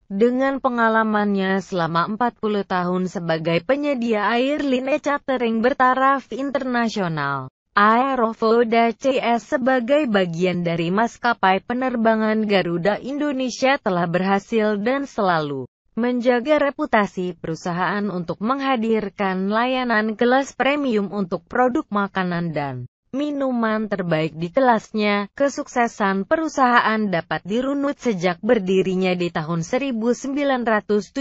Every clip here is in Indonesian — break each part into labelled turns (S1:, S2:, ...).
S1: Dengan pengalamannya selama 40 tahun sebagai penyedia airline catering bertaraf internasional, Aerofoda CS sebagai bagian dari maskapai penerbangan Garuda Indonesia telah berhasil dan selalu menjaga reputasi perusahaan untuk menghadirkan layanan kelas premium untuk produk makanan dan minuman terbaik di kelasnya. Kesuksesan perusahaan dapat dirunut sejak berdirinya di tahun 1974.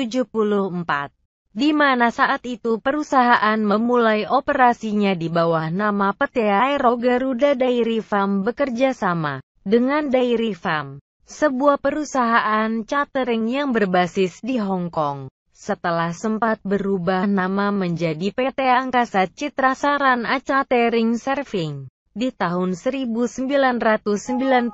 S1: Di mana saat itu perusahaan memulai operasinya di bawah nama PT Aero Garuda Dairy Farm bekerja sama dengan Dairy Farm, sebuah perusahaan catering yang berbasis di Hong Kong. Setelah sempat berubah nama menjadi PT Angkasa Citra Sarana Catering Serving, di tahun 1991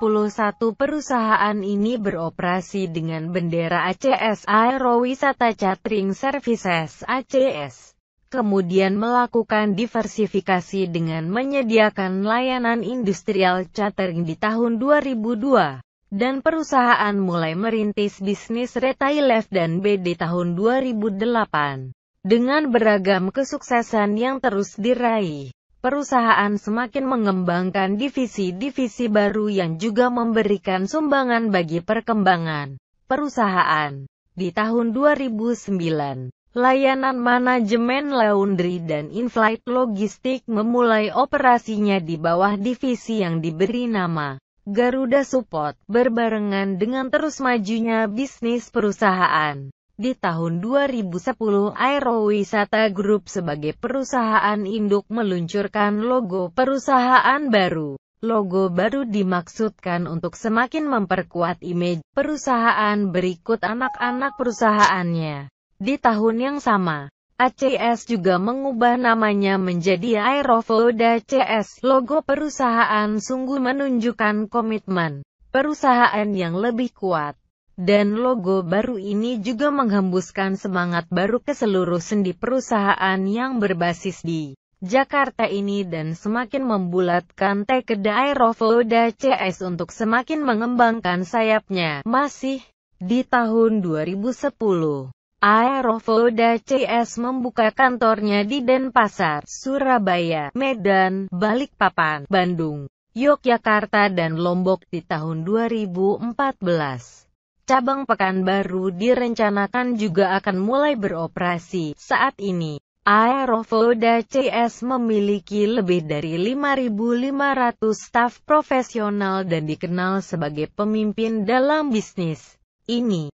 S1: perusahaan ini beroperasi dengan bendera ACS Aero Wisata Catering Services ACS. Kemudian melakukan diversifikasi dengan menyediakan layanan industrial catering di tahun 2002. Dan perusahaan mulai merintis bisnis retail F&B di tahun 2008. Dengan beragam kesuksesan yang terus diraih, perusahaan semakin mengembangkan divisi-divisi baru yang juga memberikan sumbangan bagi perkembangan perusahaan. Di tahun 2009, layanan manajemen laundry dan in-flight logistik memulai operasinya di bawah divisi yang diberi nama Garuda Support, berbarengan dengan terus majunya bisnis perusahaan. Di tahun 2010, Aero Wisata Group sebagai perusahaan induk meluncurkan logo perusahaan baru. Logo baru dimaksudkan untuk semakin memperkuat image perusahaan berikut anak-anak perusahaannya. Di tahun yang sama, ACS juga mengubah namanya menjadi Aerofoda CS. Logo perusahaan sungguh menunjukkan komitmen perusahaan yang lebih kuat. Dan logo baru ini juga menghembuskan semangat baru ke seluruh sendi perusahaan yang berbasis di Jakarta ini dan semakin membulatkan tekad Aerofoda CS untuk semakin mengembangkan sayapnya. Masih di tahun 2010, Aerofoda CS membuka kantornya di Denpasar, Surabaya, Medan, Balikpapan, Bandung, Yogyakarta dan Lombok di tahun 2014. Cabang Pekanbaru direncanakan juga akan mulai beroperasi. Saat ini, Aerofoda CS memiliki lebih dari 5.500 staf profesional dan dikenal sebagai pemimpin dalam bisnis ini.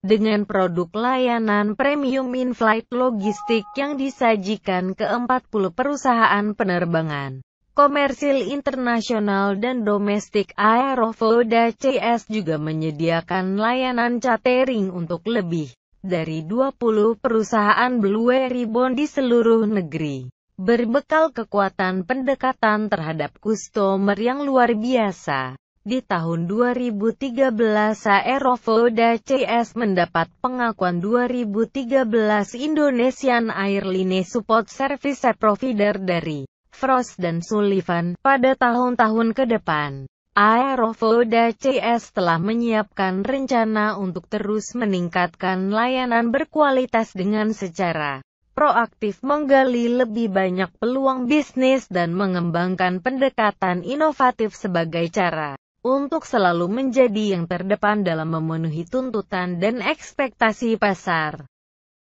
S1: Dengan produk layanan premium in-flight logistik yang disajikan ke 40 perusahaan penerbangan komersil internasional dan domestik, Aerofoda CS juga menyediakan layanan catering untuk lebih dari 20 perusahaan Blue Ribbon di seluruh negeri. Berbekal kekuatan pendekatan terhadap customer yang luar biasa, di tahun 2013 Aerofoda CS mendapat pengakuan 2013 Indonesian Airline Support Service Provider dari Frost dan Sullivan. Pada tahun-tahun ke depan, Aerofoda CS telah menyiapkan rencana untuk terus meningkatkan layanan berkualitas dengan secara proaktif menggali lebih banyak peluang bisnis dan mengembangkan pendekatan inovatif sebagai cara untuk selalu menjadi yang terdepan dalam memenuhi tuntutan dan ekspektasi pasar.